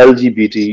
LGBT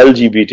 LGBT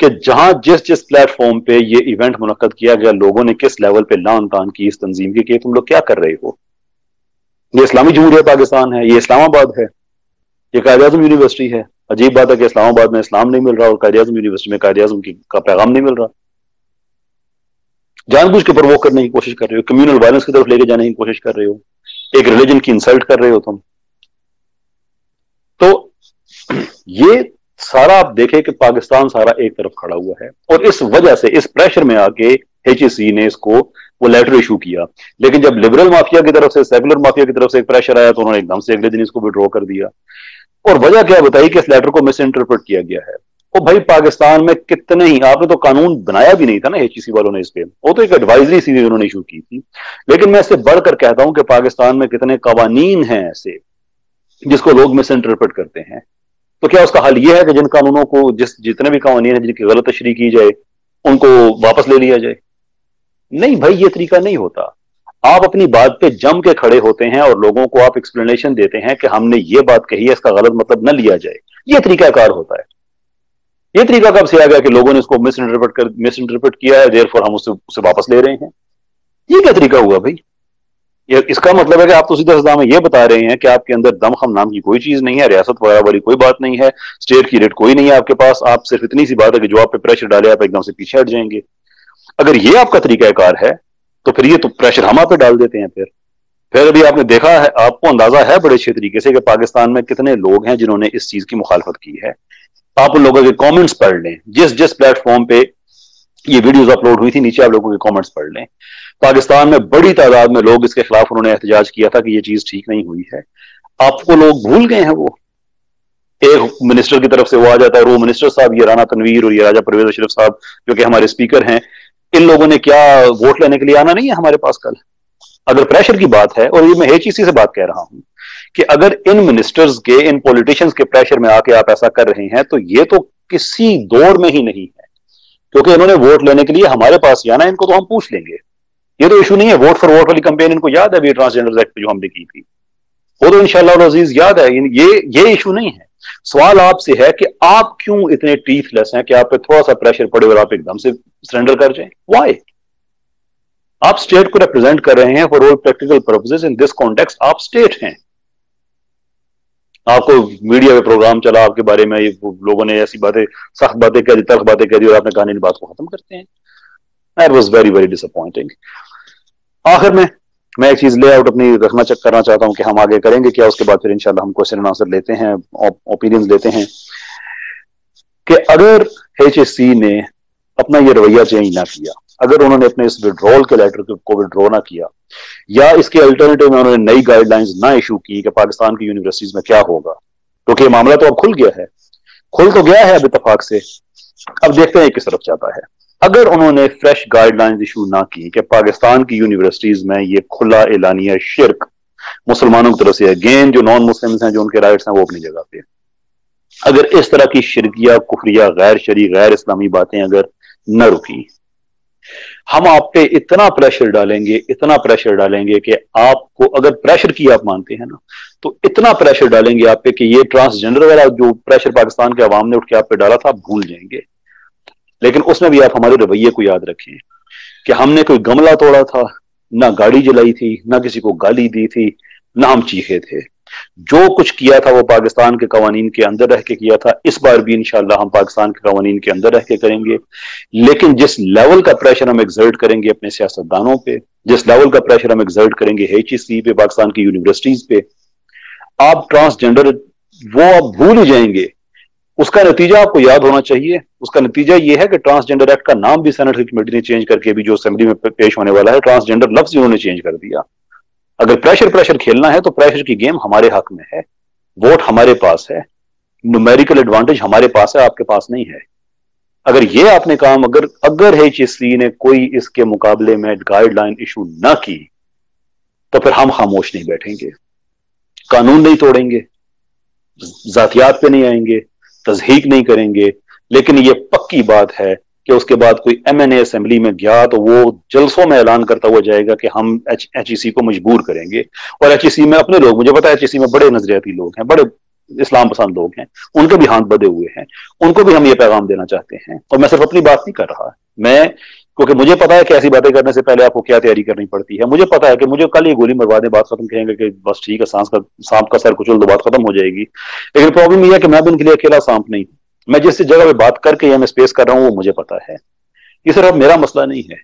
کہ جہاں جس جس پلیٹ فارم پہ یہ ایونٹ منعقد کیا گیا لوگوں نے کس لیول پہ لان تان کی اس تنظیم کی کہ تم لوگ کیا کر رہے ہو. یہ اسلامی جمہوریہ پاکستان ہے, یہ اسلام آباد ہے, یہ قائد اعظم یونیورسٹی ہے. عجیب بات ہے کہ اسلام آباد میں اسلام نہیں مل رہا اور قائد اعظم یونیورسٹی میں قائد اعظم کا پیغام نہیں مل رہا. جان بوجھ کے پرووک کرنے کی کوشش کر رہے ہو, کمیونل وائلنس کی طرف لے کے جانے کی کوشش کر رہے ہو, ایک ریلیجن کی انسلٹ کر رہے ہو تم. تو یہ سارا آپ دیکھیں کہ پاکستان سارا ایک طرف کھڑا ہوا ہے, اور اس وجہ سے اس پریشر میں آ کے ایچ ای سی نے اس کو وہ لیٹر ایشو کیا. لیکن جب لبرل مافیا کی طرف سے, سیکولر مافیا کی طرف سے ایک پریشر آیا تو انہوں نے ایک دم سے اگلے دن اس کو وڈرا کر دیا. اور وجہ کیا بتائی کہ اس لیٹر کو مس انٹرپریٹ کیا گیا ہے. اور بھائی پاکستان میں کتنے ہی, آپ نے تو قانون بنایا بھی نہیں تھا نا ایچ ای سی والوں نے اس پہ, وہ تو ایک ایڈوائزری سی انہوں نے ایشو کی تھی. لیکن میں اس سے بڑھ کر کہتا ہوں کہ پاکستان میں کتنے قوانین ہیں ایسے جس کو لوگ مس انٹرپریٹ کرتے ہیں. تو کیا اس کا حل یہ ہے کہ جن قانونوں کو جتنے بھی قوانین ہیں جن کی غلط تشریح کی جائے ان کو واپس لے لیا جائے؟ نہیں بھائی, یہ طریقہ نہیں ہوتا. آپ اپنی بات پہ جم کے کھڑے ہوتے ہیں اور لوگوں کو آپ ایکسپلینیشن دیتے ہیں کہ ہم نے یہ بات کہی ہے, اس کا غلط مطلب نہ لیا جائے. یہ طریقہ کار ہوتا ہے. یہ طریقہ کب سے آ گیا کہ لوگوں نے اس کو مس انٹرپریٹ کیا ہے, دیر فور ہم اسے واپس لے رہے ہیں؟ یہ کیا طریقہ ہوا بھائی؟ اس کا مطلب ہے کہ آپ تو سیدھا سادہ میں یہ بتا رہے ہیں کہ آپ کے اندر دم خم نام کی کوئی چیز نہیں ہے, ریاست وغیرہ والی کوئی بات نہیں ہے, اسٹیٹ کی ریٹ کوئی نہیں ہے آپ کے پاس. آپ صرف اتنی سی بات ہے کہ جو آپ پہ پریشر ڈالے آپ ایک دم سے پیچھے ہٹ جائیں گے. اگر یہ آپ کا طریقہ کار ہے تو پھر یہ تو پریشر ہم آپ پہ ڈال دیتے ہیں. پھر ابھی آپ نے دیکھا ہے, آپ کو اندازہ ہے بڑے اچھے طریقے سے کہ پاکستان میں کتنے لوگ ہیں جنہوں نے اس چیز کی مخالفت کی ہے. آپ ان لوگوں کے کامنٹس پڑھ لیں, جس پلیٹ فارم پہ یہ ویڈیوز اپلوڈ ہوئی تھی نیچے آپ لوگوں کے کامنٹس پڑھ لیں. پاکستان میں بڑی تعداد میں لوگ اس کے خلاف انہوں نے احتجاج کیا تھا کہ یہ چیز ٹھیک نہیں ہوئی ہے. آپ کو لوگ بھول گئے ہیں. وہ ایک منسٹر کی طرف سے وہ آ جاتا ہے, اور وہ منسٹر صاحب یہ رانا تنویر اور یہ راجہ پرویز اشرف صاحب جو کہ ہمارے اسپیکر ہیں, ان لوگوں نے کیا ووٹ لینے کے لیے آنا نہیں ہے ہمارے پاس کل؟ اگر پریشر کی بات ہے, اور یہ میں ایچ ای سی سے بات کہہ رہا ہوں کہ اگر ان منسٹرز کے, ان پولیٹیشنز کے پریشر میں آ کے آپ ایسا کر رہے ہیں تو یہ تو کسی دور میں ہی نہیں ہے, کیونکہ انہوں نے ووٹ لینے کے لیے ہمارے پاس ہی آنا ہے. ان کو تو ہم پوچھ لیں گے. یہ تو ایشو نہیں ہے. ووٹ فار ووٹ والی کمپین ان کو یاد ہے, بھی ٹرانسجینڈر ایکٹ جو ہم نے کی تھی, وہ تو انشاءاللہ العزیز یاد ہے. یہ ایشو نہیں ہے. سوال آپ سے ہے کہ آپ کیوں اتنے ٹیتھ لیس ہیں کہ آپ پہ تھوڑا سا پریشر پڑے اور آپ ایک دم سے سرنڈر کر جائیں؟ وائی؟ آپ اسٹیٹ کو ریپرزینٹ کر رہے ہیں for all practical purposes. In this context آپ اسٹیٹ ہیں. آپ کو میڈیا میں پروگرام چلا آپ کے بارے میں, لوگوں نے ایسی باتیں, سخت باتیں کہہ دی, تلخ باتیں کہہ دی, اور آپ نے کہانی بات کو ختم کرتے ہیں. That was very, very disappointing. آخر میں ایک چیز لے آؤٹ اپنی رکھنا کرنا چاہتا ہوں کہ ہم آگے کریں گے کیا, اس کے بعد پھر انشاءاللہ ہم کوشچن آنسر لیتے ہیں, اوپینینز لیتے ہیں. کہ اگر ایچ ایس سی نے اپنا یہ رویہ چینج نہ کیا, اگر انہوں نے اپنے اس وڈرول کے لیٹر کو وڈرو نہ کیا, یا اس کے الٹرنیٹو میں انہوں نے نئی گائیڈ لائنز نہ ایشو کی کہ پاکستان کی یونیورسٹیز میں کیا ہوگا, کیونکہ یہ معاملہ تو اب کھل گیا ہے, کھل تو گیا ہے اب اتفاق سے, اب دیکھتے ہیں کس طرف جاتا ہے. اگر انہوں نے فریش گائیڈ لائنز ایشو نہ کی کہ پاکستان کی یونیورسٹیز میں یہ کھلا اعلانیہ شرک مسلمانوں کی طرف سے ہے, اگین جو نان مسلمز ہیں جو ان کے رائٹس ہیں وہ اپنی جگہ پہ, اگر اس طرح کی شرکیہ, کفریہ, غیر شرعی, غیر اسلامی باتیں اگر نہ رکی, ہم آپ پہ اتنا پریشر ڈالیں گے, اتنا پریشر ڈالیں گے کہ آپ کو, اگر پریشر کی آپ مانتے ہیں نا, تو اتنا پریشر ڈالیں گے آپ پہ کہ یہ ٹرانسجینڈر والا جو پریشر پاکستان کے عوام نے اٹھ کے آپ پہ ڈالا تھا آپ بھول جائیں گے. لیکن اس میں بھی آپ ہمارے رویے کو یاد رکھیں کہ ہم نے کوئی گملہ توڑا تھا, نہ گاڑی جلائی تھی, نہ کسی کو گالی دی تھی, نہ ہم چیخے تھے. جو کچھ کیا تھا وہ پاکستان کے قوانین کے اندر رہ کے کیا تھا. اس بار بھی انشاءاللہ ہم پاکستان کے قوانین کے اندر رہ کے کریں گے. لیکن جس لیول کا پریشر ہم ایگزرٹ کریں گے اپنے سیاستدانوں پہ, جس لیول کا پریشر ہم ایگزرٹ کریں گے ایچ ای سی پہ, پاکستان کی یونیورسٹیز پہ, آپ ٹرانسجینڈر وہ آپ بھول ہی جائیں گے. اس کا نتیجہ آپ کو یاد ہونا چاہیے. اس کا نتیجہ یہ ہے کہ ٹرانسجینڈر ایکٹ کا نام بھی سینٹ کی کمیٹی نے چینج کر کے بھی جو اسمبلی میں پیش ہونے والا ہے, ٹرانسجینڈر لفظ انہوں نے چینج کر دیا. اگر پریشر کھیلنا ہے تو پریشر کی گیم ہمارے حق میں ہے, ووٹ ہمارے پاس ہے, نومیریکل ایڈوانٹیج ہمارے پاس ہے, آپ کے پاس نہیں ہے. اگر یہ آپ نے کام, اگر ایچ ایس سی نے کوئی اس کے مقابلے میں گائیڈ لائن ایشو نہ کی تو پھر ہم خاموش نہیں بیٹھیں گے, قانون نہیں توڑیں گے, ذاتیات پہ نہیں آئیں گے, تضحیق نہیں کریں گے. لیکن یہ پکی بات ہے کہ اس کے بعد کوئی ایم این اے اسمبلی میں گیا تو وہ جلسوں میں اعلان کرتا ہوا جائے گا کہ ہم ایچ ای سی کو مجبور کریں گے. اور ایچ ای سی میں اپنے لوگ, مجھے پتا ہے ایچ ای سی میں بڑے نظریاتی لوگ ہیں, بڑے اسلام پسند لوگ ہیں ان کے بھی ہاتھ بدے ہوئے ہیں, ان کو بھی ہم یہ پیغام دینا چاہتے ہیں. اور میں صرف اپنی بات نہیں کر رہا, میں کیونکہ مجھے پتا ہے کہ ایسی باتیں کرنے سے پہلے آپ کو کیا تیاری کرنی پڑتی ہے. مجھے پتا ہے کہ مجھے کل یہ گولی مروا دیں, بات ختم, کہیں گے کہ بس ٹھیک ہے سانپ کا سر کچل دو, بات ختم ہو جائے گی. لیکن پرابلم یہ ہے کہ میں بھی ان کے لیے اکیلا سانپ نہیں ہوں. میں جس جگہ پہ بات کر کے یا میں اسپیس کر رہا ہوں وہ مجھے پتا ہے. یہ صرف میرا مسئلہ نہیں ہے,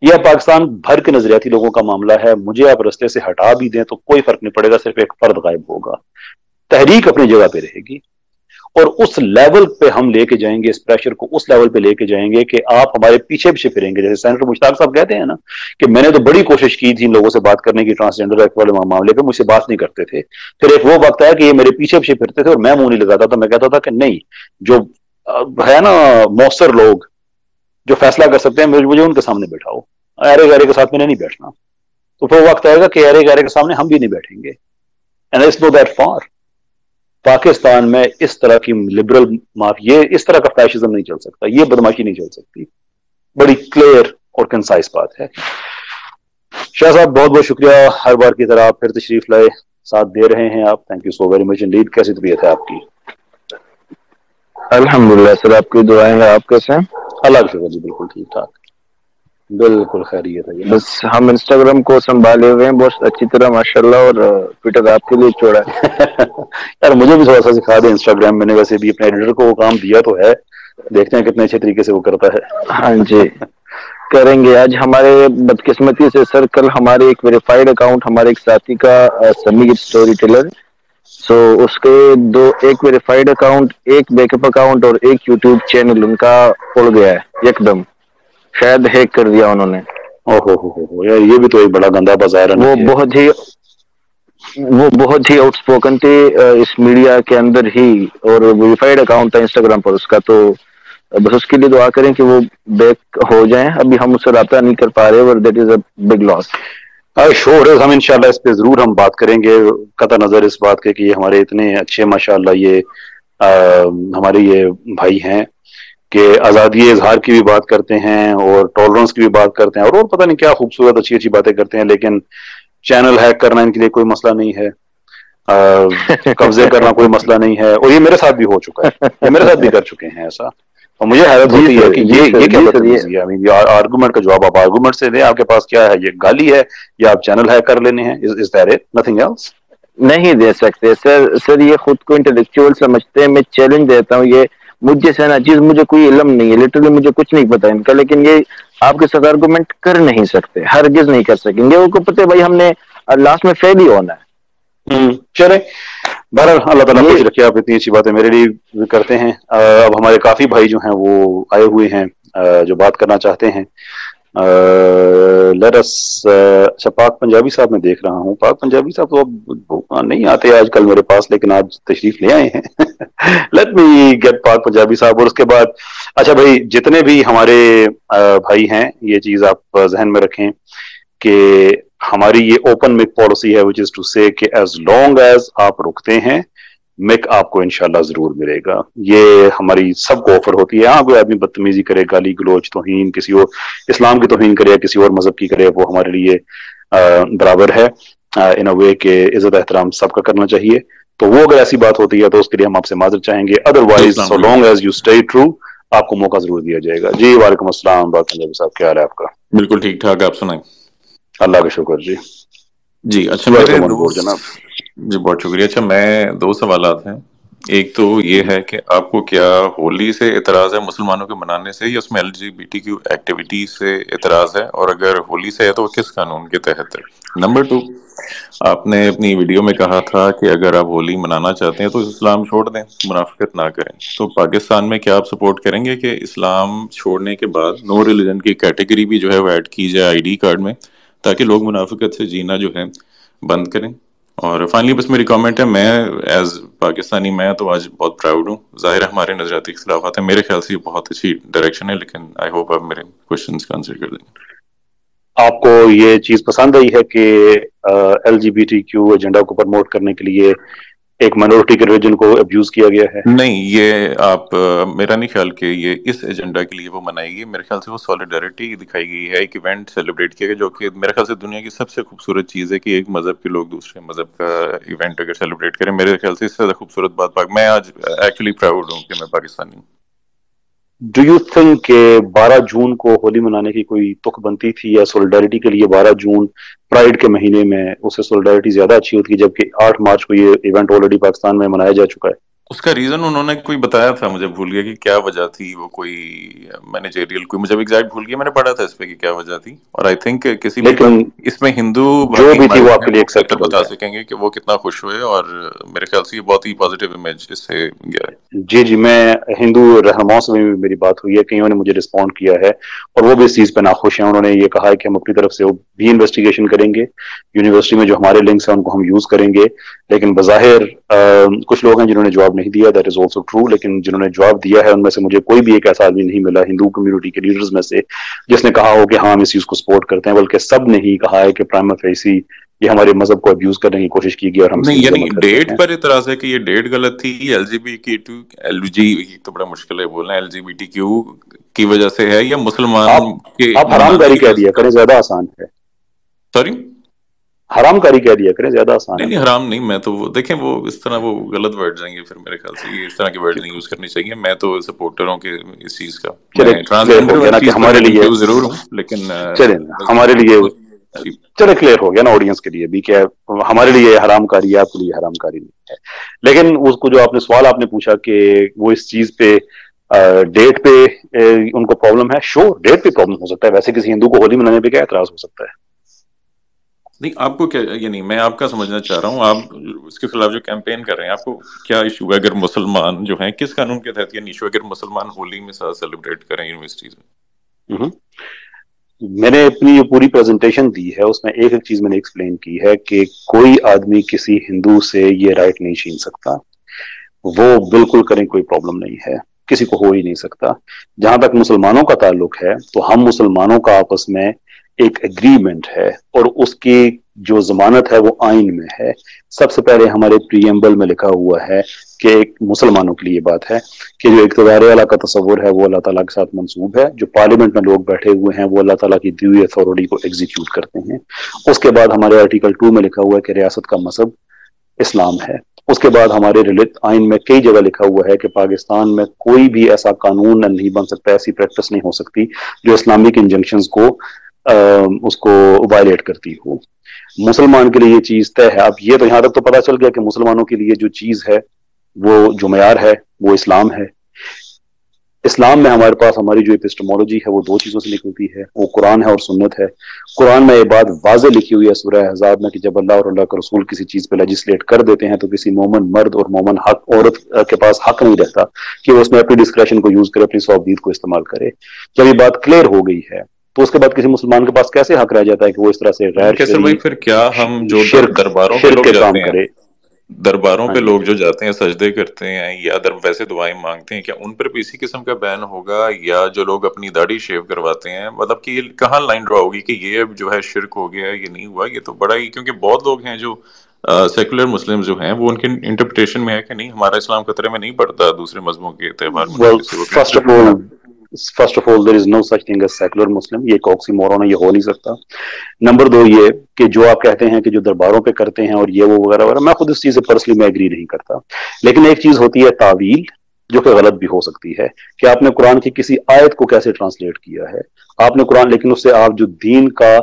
یہ پاکستان بھر کے نظریاتی لوگوں کا معاملہ ہے. مجھے آپ رستے سے ہٹا بھی دیں تو کوئی فرق نہیں پڑے گا, صرف ایک فرد غائب ہوگا. تحریک اپنی جگہ پہ رہے گی, اور اس لیول پہ ہم لے کے جائیں گے, اس پریشر کو اس لیول پہ لے کے جائیں گے کہ آپ ہمارے پیچھے پیچھے پھریں گے. جیسے سینیٹر مشتاق صاحب کہتے ہیں نا کہ میں نے تو بڑی کوشش کی تھی ان لوگوں سے بات کرنے کی ٹرانسجینڈر ایکٹ والے معاملے پہ, مجھ سے بات نہیں کرتے تھے. پھر ایک وہ وقت ہے کہ یہ میرے پیچھے پیچھے پھرتے تھے اور میں منہ نہیں لگاتا تھا. میں کہتا تھا کہ نہیں, جو ہے نا مؤثر لوگ جو فیصلہ کر سکتے ہیں مجھے ان کے سامنے بیٹھاؤ, ارے گارے کے ساتھ میں نے نہیں بیٹھنا. تو پھر وقت آئے گا کہ ارے گارے کے سامنے ہم بھی نہیں بیٹھیں گے. And it's no that far. Pakistan میں اس طرح کی لبرل یہ اس طرح کا فیشزم نہیں چل سکتا, یہ بدماشی نہیں چل سکتی. بڑی کلیئر اور کنسائز بات ہے. شاہ صاحب بہت بہت شکریہ, ہر بار کی طرح آپ پھر تشریف لائے, ساتھ دے رہے ہیں آپ. Thank you so very much indeed. کیسی طبیعت ہے آپ کی؟ الحمدللہ سر, آپ کی دعائیں ہیں. آپ کیسے ہیں؟ اللہ کا شکر جی, بالکل ٹھیک ٹھاک, بالکل خیریت ہے. بس ہم انسٹاگرام کو سنبھالے ہوئے ہیں بہت اچھی طرح ماشاءاللہ, اور ٹویٹر آپ کے لیے چھوڑا ہے. یار مجھے بھی تھوڑا سا سکھا دیں انسٹاگرام. میں نے ویسے بھی اپنے ایڈیٹر کو وہ کام دیا تو ہے, دیکھتے ہیں کتنے اچھے طریقے سے وہ کرتا ہے. ہاں جی کریں گے. آج ہمارے بدقسمتی سے سر کل ہمارے ایک ویریفائڈ اکاؤنٹ ہمارے ایک ساتھی کا سمیر اسٹوری ٹیلر, سو اس کے ایک ویریفائڈ اکاؤنٹ, ایک بیک اپ اکاؤنٹ اور ایک یوٹیوب چینل ان کا اڑ گیا ہے ایک دم, شاید ہیک کر دیا انہوں نے. اوہ یار یہ بھی تو ایک بڑا گندا بازار ہے نا. وہ بہت ہی آؤٹ اسپوکن تھے اس میڈیا کے اندر ہی, اور ویریفائڈ اکاؤنٹ تھا انسٹاگرام پر اس کا. تو بس اس کے لیے دعا کریں کہ وہ بیک ہو جائیں. ابھی ہم اس سے رابطہ نہیں کر پا رہے, اور that is a big loss. شور ہے, ہم انشاءاللہ اس پہ ضرور ہم بات کریں گے, قطع نظر اس بات کے کہ یہ ہمارے اتنے اچھے ماشاءاللہ یہ ہمارے یہ بھائی ہیں کہ آزادی اظہار کی بھی بات کرتے ہیں اور ٹالرنس کی بھی بات کرتے ہیں, اور پتہ نہیں کیا خوبصورت اچھی اچھی باتیں کرتے ہیں. لیکن چینل ہیک کرنا ان کے لیے کوئی مسئلہ نہیں ہے, قبضے کرنا کوئی مسئلہ نہیں ہے. اور یہ میرے ساتھ بھی ہو چکا ہے, یہ میرے ساتھ بھی کر چکے ہیں ایسا. اور مجھے حیرت جی ہوتی ہے سر, کہ جی سر, یہ کیا جی سر, بدتمیزی ہے. آرگومنٹ کا جواب آپ آرگومنٹ سے دیں. آپ کے پاس کیا ہے, یہ گالی ہے یا آپ چینل ہیک کر لینے ہیں؟ Is that it, nothing else. نہیں دے سکتے سر. سر یہ خود کو انٹلیکچوئل سمجھتے ہیں. میں چیلنج دیتا ہوں, یہ مجھ جیسے نا چیز, مجھے کوئی علم نہیں ہے, لٹرلی مجھے کچھ نہیں پتا ان کا, لیکن یہ آپ کے ساتھ آرگومنٹ کر نہیں سکتے, ہرگز نہیں کر سکیں گے. وہ کو پتہ ہے بھائی ہم نے لاسٹ میں فیل ہی ہونا ہے. چلے بہرحال اللہ تعالیٰ خوش یہ رکھے. آپ اتنی اچھی باتیں میرے لیے کرتے ہیں. اب ہمارے کافی بھائی جو ہیں وہ آئے ہوئے ہیں جو بات کرنا چاہتے ہیں. لیٹس اچھا, پاک پنجابی صاحب میں دیکھ رہا ہوں. پاک پنجابی صاحب تو اب نہیں آتے آج کل میرے پاس, لیکن آج تشریف لے آئے ہیں. لیٹ می گیٹ پاک پنجابی صاحب. اور اس کے بعد اچھا بھائی, جتنے بھی ہمارے بھائی ہیں, یہ چیز آپ ذہن میں رکھیں کہ ہماری یہ اوپن مک پالیسی ہے, وچ از ٹو سے کہ ایز لانگ ایز آپ رکتے ہیں مک آپ کو انشاءاللہ ضرور ملے گا. یہ ہماری سب کو آفر ہوتی ہے. ہاں کوئی آدمی بدتمیزی کرے, گالی گلوچ, توہین, کسی اور اسلام کی توہین کرے یا کسی اور مذہب کی کرے, وہ ہمارے لیے برابر ہے ان اے وے کہ عزت احترام سب کا کرنا چاہیے. تو وہ اگر ایسی بات ہوتی ہے تو اس کے لیے ہم آپ سے معذرت چاہیں گے. ادروائز السلام سو علیکم. Long as you stay true, آپ کو موقع ضرور دیا جائے گا. جی وعلیکم السلام پنجابی صاحب, کیا حال ہے آپ کا؟ بالکل ٹھیک ٹھاک, آپ سنائیں. اللہ کا شکر جی. جی اچھا, میرے ویلکم آن بورڈ دوست, جناب. جی بہت شکریہ. اچھا, میں دو سوالات ہیں. ایک تو یہ ہے کہ آپ کو کیا ہولی سے اعتراض ہے مسلمانوں کے منانے سے, یا اس میں L G B T Q activity سے اعتراض ہے, اور اگر ہولی سے ہے تو وہ کس قانون کے تحت ہے؟ نمبر 2, آپ نے اپنی ویڈیو میں کہا تھا کہ اگر آپ ہولی منانا چاہتے ہیں تو اسلام چھوڑ دیں, منافقت نہ کریں. تو پاکستان میں کیا آپ سپورٹ کریں گے کہ اسلام چھوڑنے کے بعد نو ریلیجن کی کیٹیگری بھی جو ہے وہ ایڈ کی جائے آئی ڈی کارڈ میں, تاکہ لوگ منافقت سے جینا جو ہے بند کریں؟ اور فائنلی بس میری کامنٹ ہے, میں ایز پاکستانی میں تو آج بہت پراؤڈ ہوں. ظاہر ہے ہمارے نظریاتی اختلافات ہیں, میرے خیال سے یہ بہت اچھی ڈائریکشن ہے, لیکن آئی ہوپ آپ میرے کوشچنس کا آنسر کر دیں گے. آپ کو یہ چیز پسند آئی ہے کہ L G B T Q agenda کو پروموٹ کرنے کے لیے ایک مائنورٹی کے ریلیجن کو ابیوز کیا گیا ہے؟ نہیں، یہ آپ میرا نہیں خیال کہ یہ اس ایجنڈا کے لیے وہ منائی گئی. میرے خیال سے وہ سولیڈیرٹی دکھائی گئی ہے، ایک ایونٹ سیلیبریٹ کیا گیا، جو کہ میرے خیال سے دنیا کی سب سے خوبصورت چیز ہے کہ ایک مذہب کے لوگ دوسرے مذہب کا ایونٹ اگر سیلیبریٹ کریں. میرے خیال سے اس سے زیادہ خوبصورت بات میں آج ایکچولی پراؤڈ ہوں کہ میں پاکستانی ہوں. ڈو یو تھنک کہ 12 جون کو ہولی منانے کی کوئی تک بنتی تھی، یا سولیڈیرٹی کے لیے 12 جون پرائڈ کے مہینے میں اس سے سولیڈیرٹی زیادہ اچھی ہوتی ہے، جبکہ 8 مارچ کو یہ ایونٹ آلریڈی پاکستان میں منایا جا چکا ہے؟ اس کا ریزن انہوں نے کوئی بتایا تھا، مجھے بھول گیا کہ کیا وجہ تھی. وہ کوئی مینیجریل کوئی، مجھے ایگزیکٹ بھول گیا، میں نے پڑھا تھا اس پہ کہ کیا وجہ تھی. اور آئی تھنک کسی بھی لیکن اس میں ہندو جو بھائی بھی تھی ہمارے وہ جو آپ ہیں کے لیے وہ بہتر ایکسیپٹیبل بتا ہے؟ سکیں گے کہ وہ کتنا خوش ہوئے، اور میرے خیال سے یہ بہت ہی پازیٹیو امیج اس سے گیا ہے. جی، میں ہندو رہنماؤں سے بھی میری بات ہوئی ہے، کئیوں نے مجھے رسپونڈ کیا ہے اور وہ بھی اس چیز پہ ناخوش ہیں. انہوں نے یہ کہا ہے کہ ہم اپنی طرف سے بھی انویسٹیگیشن کریں گے، یونیورسٹی میں جو ہمارے لنکس ہیں ان کو ہم یوز کریں گے. لیکن بظاہر کچھ لوگ ہیں جنہوں نے جواب نہیں دیا، دیٹ از آلسو ٹرو. لیکن جنہوں نے جواب دیا ہے ان میں سے مجھے کوئی بھی ایک ایسا آدمی نہیں ملا ہندو کمیونٹی کے لیڈرز میں سے جس نے کہا ہو کہ ہاں ہم اس چیز کو سپورٹ کرتے ہیں، بلکہ سب نے ہی کہا ہے کہ پرائما فیسی یہ ہمارے مذہب کو ابیوز کرنے کی کوشش کی گئی اور ہم اس کی نہیں، یعنی مذمت کرتے ڈیٹ ہیں. پر اعتراض ہے کہ یہ ڈیٹ غلط تھی. ایل جی بی کی ٹو ایل جی تو بڑا مشکل ہے بولنا، L G B T Q کی وجہ سے ہے یا مسلمان آپ کے آپ حرام منانے کاری کی کہہ وجہ سے دیا تھا؟ کریں، زیادہ آسان ہے. سوری، حرام کاری کہہ دیا کریں، زیادہ آسان ہے نہیں پھر. حرام نہیں. میں تو وہ دیکھیں، وہ اس طرح وہ غلط ورڈ جائیں گے پھر. میرے خیال سے یہ اس طرح کے ورڈ نہیں یوز کرنی چاہیے. میں تو سپورٹر ہوں کہ اس چیز کا، چلے میں کلیئر ٹرانسجینڈر ہو گیا والی نا کہ چیز پر ہمارے میں لیے، کنفیوز ضرور ہوں، لیکن چلے نا ہمارے لیے، جی. چلے کلیئر ہو گیا نا آڈینس کے لیے بھی کہ ہمارے لیے یہ حرام کاری ہے، آپ کے لیے حرام کاری نہیں ہے. لیکن اس کو جو آپ نے سوال آپ نے پوچھا کہ وہ اس چیز پہ ڈیٹ پہ ان کو پرابلم ہے، شور ڈیٹ پہ پرابلم ہو سکتا ہے. ویسے کسی ہندو کو ہولی منانے پہ کیا اعتراض ہو سکتا ہے؟ نہیں، آپ کو کیا، یعنی میں آپ کا سمجھنا چاہ رہا ہوں، آپ اس کے خلاف جو کیمپین کر رہے ہیں، آپ کو کیا ایشو ہے اگر مسلمان جو ہیں، کس قانون کے تحت یہ ایشو ہے اگر مسلمان ہولی میں ساتھ سیلیبریٹ کریں یونیورسٹیز میں؟ میں نے اپنی جو پوری پریزنٹیشن دی ہے اس میں ایک ایک چیز میں نے ایکسپلین کی ہے کہ کوئی آدمی کسی ہندو سے یہ رائٹ نہیں چھین سکتا. وہ بالکل کریں، کوئی پرابلم نہیں ہے، کسی کو ہو ہی نہیں سکتا. جہاں تک مسلمانوں کا تعلق ہے تو ہم مسلمانوں کا آپس میں ایک ایگریمنٹ ہے اور اس کی جو ضمانت ہے وہ آئین میں ہے. سب سے پہلے ہمارے پریمبل میں لکھا ہوا ہے کہ ایک مسلمانوں کے لیے یہ بات ہے کہ جو اقتدار اعلیٰ کا تصور ہے وہ اللہ تعالیٰ کے ساتھ منسوب ہے. جو پارلیمنٹ میں لوگ بیٹھے ہوئے ہیں وہ اللہ تعالیٰ کی دی ہوئی اتھارٹی کو ایگزیکیوٹ کرتے ہیں. اس کے بعد ہمارے آرٹیکل 2 میں لکھا ہوا ہے کہ ریاست کا مذہب اسلام ہے. اس کے بعد ہمارے آئین میں کئی جگہ لکھا ہوا ہے کہ پاکستان میں کوئی بھی ایسا قانون نہیں بن سکتا، ایسی پریکٹس نہیں ہو سکتی جو اسلامک انجنکشنز کو اس کو وائلیٹ کرتی ہو. مسلمان کے لیے یہ چیز طے ہے. اب یہ تو یہاں تک تو پتا چل گیا کہ مسلمانوں کے لیے جو چیز ہے وہ جو معیار ہے وہ اسلام ہے. اسلام میں ہمارے پاس ہماری جو ایپسٹمولوجی ہے وہ 2 چیزوں سے نکلتی ہے، وہ قرآن ہے اور سنت ہے. قرآن میں یہ بات واضح لکھی ہوئی ہے سورہ احزاب میں کہ جب اللہ اور اللہ کا رسول کسی چیز پہ لیجسلیٹ کر دیتے ہیں تو کسی مومن مرد اور مومن عورت کے پاس حق نہیں رہتا کہ وہ اس میں اپنی ڈسکریشن کو یوز کرے، اپنی صوابدید کو استعمال کرے. جب یہ بات کلیئر ہو گئی ہے تو اس کے بعد کسی مسلمان کے پاس کیسے حق رہ جاتا ہے کہ وہ اس طرح سے غیر کیسر شرعی بھائی، پھر کیا ہم جو شرک درباروں پہ شرک لوگ کے کام جاتے ہیں، کرے؟ درباروں ہاں پہ جی. لوگ جو جاتے ہیں سجدے کرتے ہیں یا ویسے دعائیں مانگتے ہیں، کیا ان پر بھی اسی قسم کا بین ہوگا؟ یا جو لوگ اپنی داڑھی شیو کرواتے ہیں، مطلب کہ یہ کہاں لائن ڈرا ہوگی کہ یہ اب جو ہے شرک ہو گیا ہے، یہ نہیں ہوا؟ یہ تو بڑا ہی، کیونکہ بہت لوگ ہیں جو سیکولر مسلم جو ہیں وہ ان کے انٹرپریٹیشن میں ہے کہ نہیں، ہمارا اسلام خطرے میں نہیں پڑتا دوسرے مذہبوں کے تہوار Well, منانے سے. وہ کہتے first ہیں of all, there is no such thing as secular Muslim. یہ ایک آکسی مورون ہے، یہ ہو نہیں سکتا. نمبر 2 یہ کہ جو آپ کہتے ہیں کہ جو درباروں پہ کرتے ہیں اور یہ وہ وغیرہ وغیرہ، میں خود اس چیز سے پرسنلی میں ایگری نہیں کرتا. لیکن ایک چیز ہوتی ہے تعویل، جو کہ غلط بھی ہو سکتی ہے، کہ آپ نے قرآن کی کسی آیت کو کیسے ٹرانسلیٹ کیا ہے. آپ نے قرآن، لیکن اس سے آپ جو دین کا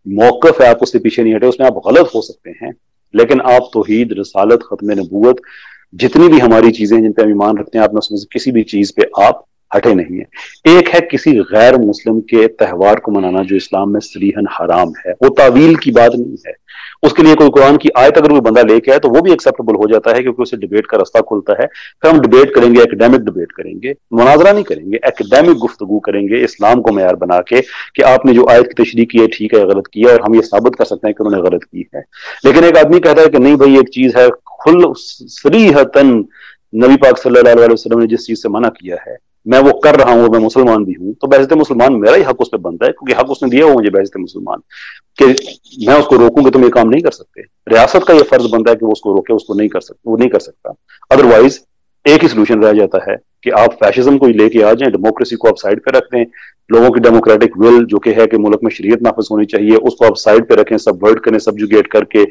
موقف ہے آپ اس سے پیچھے نہیں ہٹے، اس میں آپ غلط ہو سکتے ہیں. لیکن آپ توحید، رسالت، ختم نبوت، جتنی بھی ہماری چیزیں جن پہ ہم ایمان رکھتے ہیں، آپ میں سے کسی بھی چیز پہ آپ ہٹے نہیں ہیں. ایک ہے کسی غیر مسلم کے تہوار کو منانا جو اسلام میں صریحاً حرام ہے، وہ تعویل کی بات نہیں ہے. اس کے لیے کوئی قرآن کی آیت اگر کوئی بندہ لے کے آئے تو وہ بھی ایکسیپٹیبل ہو جاتا ہے، کیونکہ اسے ڈیبیٹ کا رستہ کھلتا ہے. پھر ہم ڈیبیٹ کریں گے، ایکڈیمک ڈیبیٹ کریں گے، مناظرہ نہیں کریں گے، ایکڈیمک گفتگو کریں گے اسلام کو معیار بنا کے کہ آپ نے جو آیت کی تشریح کی ہے ٹھیک ہے یا غلط کی ہے، اور ہم یہ ثابت کر سکتے ہیں کہ انہوں نے غلط کی ہے. لیکن ایک آدمی کہتا ہے کہ نہیں بھائی ایک چیز ہے صریحتاً نبی پاک صلی اللہ علیہ وسلم نے جس چیز سے منع کیا ہے میں وہ کر رہا ہوں اور میں مسلمان بھی ہوں تو بحیثیت مسلمان میرا ہی حق اس پہ بنتا ہے، کیونکہ حق اس نے دیا ہوا مجھے بحیثیت مسلمان، کہ میں اس کو روکوں کہ تم یہ کام نہیں کر سکتے. ریاست کا یہ فرض بنتا ہے کہ وہ اس کو روکے، اس کو نہیں کر سکتا، وہ نہیں کر سکتا. ادروائز ایک ہی سولوشن رہ جاتا ہے کہ آپ فیشزم کو لے کے آ جائیں، ڈیموکریسی کو آپ سائڈ پہ رکھ دیں، لوگوں کی ڈیموکریٹک ول جو کہ ہے کہ ملک میں شریعت نافذ ہونی چاہیے اس کو آپ سائڈ پہ رکھیں، سب ورڈ کریں، سبجوگیٹ کر کے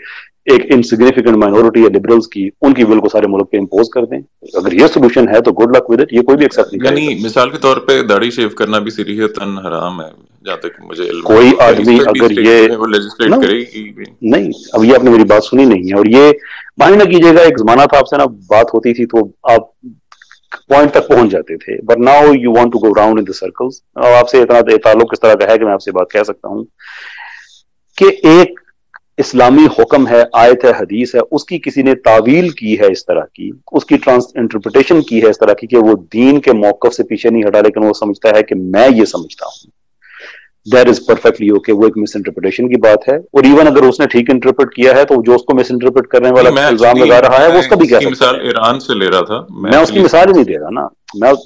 ایک انسگنیفیکنٹ مائنورٹی یا لبرلز کی ان کی ول کو سارے ملک پہ امپوز کر دیں. اگر یہ سولوشن ہے تو گڈ لک ود اٹ، یہ کوئی بھی ایکسیپٹ نہیں کرے یعنی گا. مثال کے طور پہ داڑھی شیو کرنا بھی صریحتاً حرام ہے جہاں تک مجھے علم ہے، کوئی تو کیا اس آدمی پہ بھی اگر اسٹیٹ یہ جو ہے وہ لیجسلیٹ نہ کرے گی؟ نہیں، اب یہ آپ نے میری بات سنی نہیں ہے، اور یہ معنی نہ کیجیے گا، ایک زمانہ تھا آپ سے نا بات ہوتی تھی تو آپ پوائنٹ تک پہنچ جاتے تھے، but now you want to go round in the circles. اور آپ سے اتنا تعلق اس طرح کا ہے کہ میں آپ سے بات کہہ سکتا ہوں کہ ایک اسلامی حکم ہے، آیت ہے، حدیث ہے، اس کی کسی نے تعویل کی ہے اس طرح کی، اس کی انٹرپریٹیشن کی ہے اس طرح کی کہ وہ دین کے موقف سے پیچھے نہیں ہٹا، لیکن وہ سمجھتا ہے کہ میں یہ سمجھتا ہوں. That is perfectly okay. وہ ایک مس انٹرپریٹیشن کی بات ہے، اور ایون اگر اس نے ٹھیک انٹرپریٹ کیا ہے تو جو اس کو مس انٹرپریٹ کرنے والا نہیں، میں الزام ایکچولی لگا رہا ہے وہ اس کا بھی اس کہہ کی سکتا مثال ہے. ایران سے لے رہا تھا. میں اس کی ایکچولی مثال ہی نہیں دے رہا نا،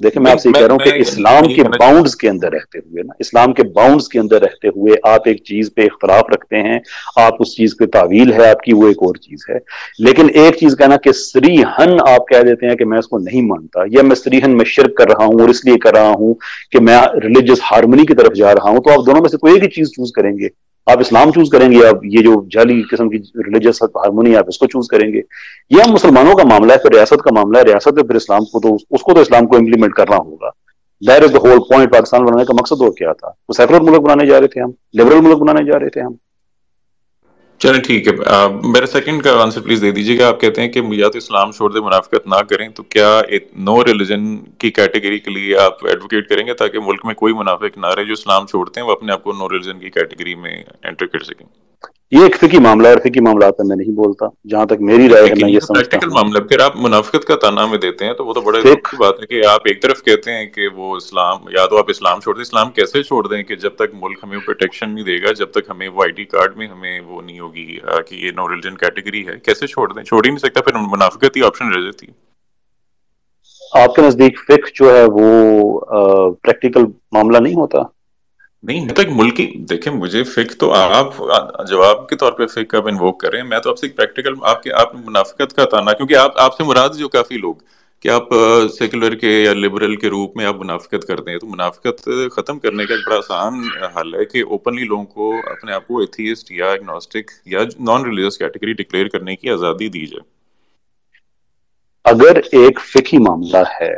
دیکھیں میں آپ سے یہ کہہ رہا ہوں کہ اسلام یہ کے کہنا باؤنڈز کے اندر رہتے ہوئے نا، اسلام کے باؤنڈز کے اندر رہتے ہوئے آپ ایک چیز پہ اختلاف رکھتے ہیں، آپ اس چیز پہ تعویل ہے آپ کی، وہ ایک اور چیز ہے. لیکن ایک چیز کہنا کہ سریحن آپ کہہ دیتے ہیں کہ میں اس کو نہیں مانتا، یا میں سریحن میں شرک کر رہا ہوں اور اس لیے کر رہا ہوں کہ میں ریلیجس ہارمونی کی طرف جا رہا ہوں، تو آپ دونوں میں سے کوئی ایک ہی چیز چوز کریں گے. آپ اسلام چوز کریں گے، آپ یہ جو جعلی قسم کی ریلیجس ہارمونی آپ اس کو چوز کریں گے. یہ ہم مسلمانوں کا معاملہ ہے، پھر ریاست کا معاملہ ہے، ریاست میں پھر اسلام کو تو اس کو تو اسلام کو امپلیمنٹ کرنا ہوگا. That is the whole point. Pakistan بنانے کا مقصد اور کیا تھا؟ وہ سیکولر ملک بنانے جا رہے تھے، ہم لبرل ملک بنانے جا رہے تھے ہم. چلیں ٹھیک ہے. میرا سیکنڈ کا آنسر پلیز دے دیجیے گا. آپ کہتے ہیں کہ یا تو اسلام چھوڑ دیں، منافقت نہ کریں، تو کیا ایک نو ریلیجن کی کیٹیگری کے لیے آپ ایڈوکیٹ کریں گے تاکہ ملک میں کوئی منافق نہ رہے جو اسلام چھوڑتے ہیں وہ اپنے آپ کو نو ریلیجن کی کیٹیگری میں انٹر کر سکیں؟ یہ ایک فقہی معاملہ ہے، اور فقہی معاملات میں نہیں بولتا. جہاں تک میری رائے ہے لیکن میں یہ یہ تو سمجھتا پریکٹیکل ہوں معاملہ ہے. پھر آپ منافقت کا تانا میں دیتے ہیں تو وہ تو بڑے دکھ فقہ کی بات ہے کہ آپ ایک طرف کہتے ہیں کہ وہ اسلام، یا تو آپ اسلام چھوڑ دیں. اسلام کیسے چھوڑ دیں کہ جب تک ملک ہمیں پروٹیکشن نہیں دے گا، جب تک ہمیں وہ آئی ڈی کارڈ میں ہمیں وہ نہیں ہوگی کہ یہ نو ریلیجن کیٹیگری ہے، کیسے چھوڑ دیں؟ چھوڑ ہی نہیں سکتا، پھر منافقت ہی آپشن رہ جاتی. آپ کے نزدیک فقہ جو ہے وہ پریکٹیکل معاملہ نہیں ہوتا؟ نہیں، میں تو ایک ملکی، دیکھیں مجھے فقہ تو آپ جواب کے طور پہ فقہ آپ انووک کر رہے ہیں، میں تو آپ سے ایک پریکٹیکل آپ منافقت کا تانا، کیونکہ آپ سے مراد جو کافی لوگ کہ آپ سیکولر کے یا لبرل کے روپ میں آپ منافقت کرتے ہیں، تو منافقت ختم کرنے کا ایک بڑا آسان حل ہے کہ اوپنلی لوگوں کو اپنے آپ کو ایتھیسٹ یا اگنوسٹک یا نان ریلیجس کیٹیگری ڈکلیئر کرنے کی آزادی دی جائے. اگر ایک فقہی معاملہ ہے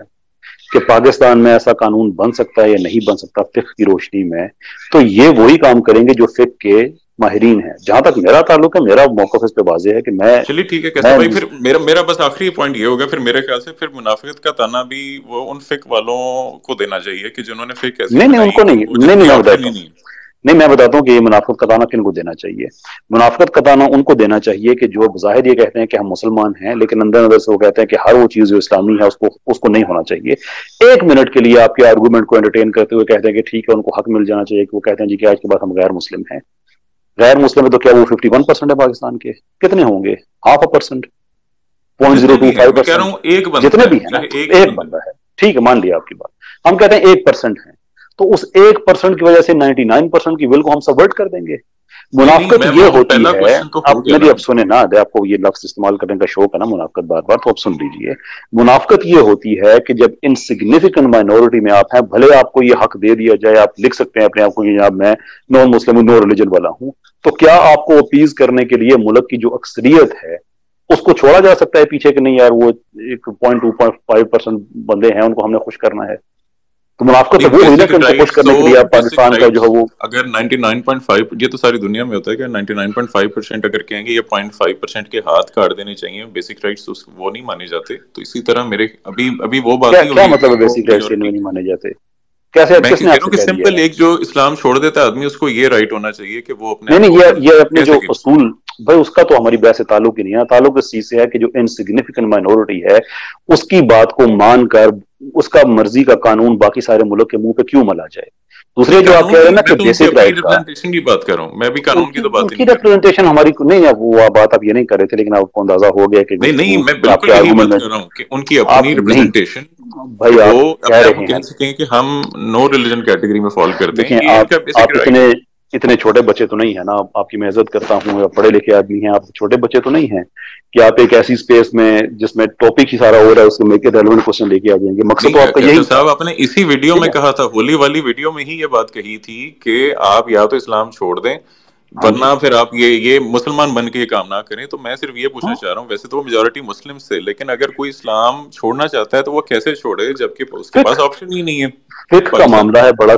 کہ پاکستان میں ایسا قانون بن سکتا ہے یا نہیں بن سکتا فقہ کی روشنی میں، تو یہ وہی کام کریں گے جو فقہ کے ماہرین ہیں. جہاں تک میرا تعلق ہے، میرا موقف اس پہ واضح ہے کہ چلیے ٹھیک ہے کیسا بھائی، پھر میرا بس آخری پوائنٹ یہ ہوگا، پھر میرے خیال سے پھر منافقت کا تانا بھی وہ ان فقہ والوں کو دینا چاہیے کہ جنہوں نے فقہ ایسی نہیں ان بنائی کو کہ نہیں، وہ جن نہیں کوئی میں آپشن بتاتا ہی ہوں، نہیں. نہیں میں بتاتا ہوں کہ یہ منافقت کا تانا کن کو دینا چاہیے. منافقت کا تانا ان کو دینا چاہیے کہ جو بظاہر یہ کہتے ہیں کہ ہم مسلمان ہیں، لیکن اندر اندر سے وہ کہتے ہیں کہ ہر وہ چیز جو اسلامی ہے اس کو نہیں ہونا چاہیے. ایک منٹ کے لیے آپ کے آرگومنٹ کو انٹرٹین کرتے ہوئے کہتے ہیں کہ ٹھیک ہے ان کو حق مل جانا چاہیے، کہ وہ کہتے ہیں جی کہ آج کے بعد ہم غیر مسلم ہیں. غیر مسلم ہے تو کیا وہ 51% ہے پاکستان کے؟ کتنے ہوں گے؟ 0.5%، جتنے بھی ہیں، میں کہہ رہا 0.025%، ہوں ایک جتنے بندہ بھی ہے، ہیں نا، چاہے ایک ہی ایک بندہ ہے. بندہ ہے. ٹھیک ہے مان لیا آپ کی بات، ہم کہتے ہیں 1% ہے، تو اس 1% کی وجہ سے 99% کی ول کو ہم سبورٹ کر دیں گے. نہیں نہیں، منافقت میں یہ وہ ہوتی پہلا ہے، کوشچن تو ہو اب گیا میری نا. اب سنیں نا، آپ کو یہ لفظ استعمال کرنے کا شوق ہے نا منافقت بار بار، تو اب سن لیجئے. منافقت یہ ہوتی ہے کہ جب انسگنیفیکنٹ مائنورٹی میں آپ ہیں، بھلے آپ کو یہ حق دے دیا جائے، آپ لکھ سکتے ہیں اپنے آپ کو کہ جناب میں نان مسلم ہوں، نو ریلیجن والا ہوں، تو کیا آپ کو اپیز کرنے کے لیے ملک کی جو اکثریت ہے اس کو چھوڑا جا سکتا ہے پیچھے کہ نہیں یار وہ 2.5% بندے ہیں ان کو ہم نے خوش کرنا ہے؟ تو منافقت تو نہیں، وہ ہوئی نا کہ بیسک ان کو خوش رائٹس کرنے تو کے لیے آپ بیسک پاکستان کا جو رائٹس ہے وہ. اگر 99.5، یہ تو ساری دنیا میں ہوتا ہے کہ 99.5% اگر کہیں گے یا 0.5% کے ہاتھ کاٹ دینے چاہیے بیسک رائٹس، وہ نہیں مانے جاتے. تو اسی طرح میرے ابھی وہ بات نہیں ہو کیا رہی مطلب کہ ہے وہ بیسک رائٹس میجورٹی. نہیں مانے جاتے؟ کیسے، میں کس کہہ نے آپ رہا ہوں سے کہ کہہ دیا سمپل ہے؟ ایک جو اسلام چھوڑ دیتا آدمی، اس کو یہ رائٹ ہونا چاہیے کہ وہ اپنے نہیں آپ نہیں، کو یہ اپنے کہہ جو سکے. اصول، بھائی اس کا تو ہماری بحث تعلق ہی نہیں ہے. تعلق اس چیز سے ہے کہ جو انسگنیفیکنٹ مائنورٹی ہے اس کی بات کو مان کر اس کا مرضی کا قانون باقی سارے ملک کے منہ پہ کیوں ملا جائے. دوسرے جو آپ کہہ رہے ہیں نا کہ بیسک رائٹ کا، ریپرزنٹیشن کی بات کر رہا ہوں میں، بھی قانون کی تو بات ان کی ریپرزنٹیشن ہماری نہیں ہے، وہ بات آپ یہ نہیں کر رہے تھے، لیکن آپ کو اندازہ ہو گیا کہ نہیں میں بالکل یہی بات کر رہا ہوں کہ ان کی اپنی ریپرزنٹیشن بھائی آپ وہ کہہ اپنے آپ کو رہے کہہ ہیں، سکیں کہ ہم نو ریلیجن کیٹیگری میں فال کرتے ہیں، دیکھیں یہ ان کا بیسک آپ رائٹ ہے. اتنے چھوٹے بچے تو نہیں ہیں نا، آپ کی میں عزت کرتا ہوں، پڑھے لکھے آدمی ہیں، آپ چھوٹے بچے تو نہیں ہیں کہ آپ ایک ایسی اسپیس میں جس میں ٹاپک ہی سارا ہو رہا ہے اس کو میک ریلیونٹ کوسچن لے کے آ جائیں گے. مقصد تو آپ کا یہی تھا صاحب، آپ نے اسی ویڈیو ٹھیک میں ہے. کہا تھا، ہولی والی ویڈیو میں ہی یہ بات کہی تھی کہ آپ یا تو اسلام چھوڑ دیں ہاں جی ورنہ پھر آپ یہ مسلمان بن کے یہ کام نہ کریں. تو میں صرف یہ پوچھنا چاہ رہا ہوں، ویسے تو وہ میجورٹی مسلم سے، لیکن اگر کوئی اسلام چھوڑنا چاہتا ہے تو وہ کیسے چھوڑے جبکہ اس کے پاس آپشن ہی نہیں ہے فقہ کا پاکستان معاملہ میں. ہے بڑا